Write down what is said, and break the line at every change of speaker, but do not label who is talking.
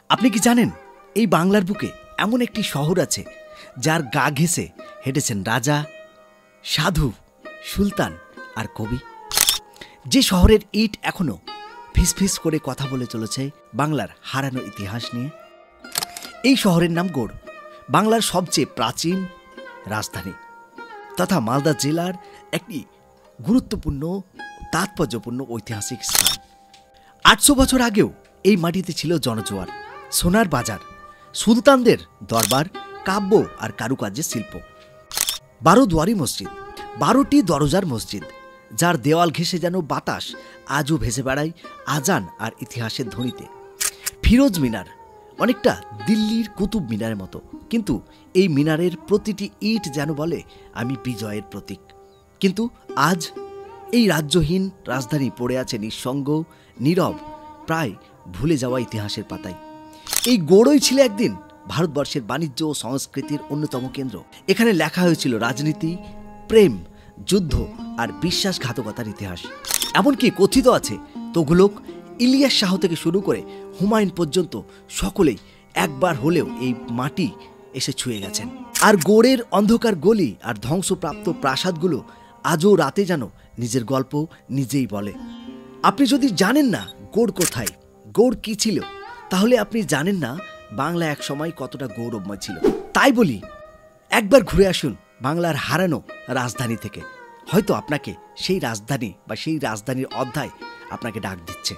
আপনি কি জানেন এই বাংলার বুকে এমন একটি শহর আছে যার গা ঘেঁষে হেঁটেছেন রাজা, সাধু, সুলতান আর কবি? যে শহরের ইট এখনো ফিসফিস করে কথা বলে চলেছে বাংলার হারানো ইতিহাস নিয়ে। এই শহরের নাম গৌড়, বাংলার সবচেয়ে প্রাচীন রাজধানী তথা মালদা জেলার একটি গুরুত্বপূর্ণ তাৎপর্যপূর্ণ ঐতিহাসিক স্থান। ৮০০ বছর আগেও এই মাটিতে ছিল জনজোয়ার, সোনার বাজার, সুলতানদের দরবার, কাব্য আর কারুকার্যের শিল্প। ১২ দুয়ারি মসজিদ, ১২টি দরজার মসজিদ, যার দেওয়াল ঘেঁষে যেন বাতাস আজও ভেসে বেড়ায় আজান আর ইতিহাসের ধ্বনিতে। ফিরোজ মিনার, অনেকটা দিল্লির কুতুব মিনারের মতো, কিন্তু এই মিনারের প্রতিটি ইট যেন বলে আমি বিজয়ের প্রতীক। কিন্তু আজ এই রাজ্যহীন রাজধানী পড়ে আছে নিঃসঙ্গ, নীরব, প্রায় ভুলে যাওয়া ইতিহাসের পাতায়। এই গৌড়ই ছিল একদিন ভারতবর্ষের বাণিজ্য ও সংস্কৃতির অন্যতম কেন্দ্র। এখানে লেখা হয়েছিল রাজনীতি, প্রেম, যুদ্ধ আর বিশ্বাসঘাতকতার ইতিহাস। এমনকি কথিত আছে তুঘলক, ইলিয়াস শাহ থেকে শুরু করে হুমায়ুন পর্যন্ত সকলেই একবার হলেও এই মাটি এসে ছুঁয়ে গেছেন। আর গৌড়ের অন্ধকার গলি আর ধ্বংসপ্রাপ্ত প্রাসাদগুলো আজও রাতে যেন নিজের গল্প নিজেই বলে। আপনি যদি জানেন না গৌড় কোথায়, গৌড় কি ছিল, তাহলে আপনি জানেন না বাংলা এক সময় কতটা গৌরবময় ছিল। তাই বলি, একবার ঘুরে আসুন বাংলার হারানো রাজধানী থেকে। হয়তো আপনাকে সেই রাজধানী বা সেই রাজধানীর অধ্যায় আপনাকে ডাক দিচ্ছে।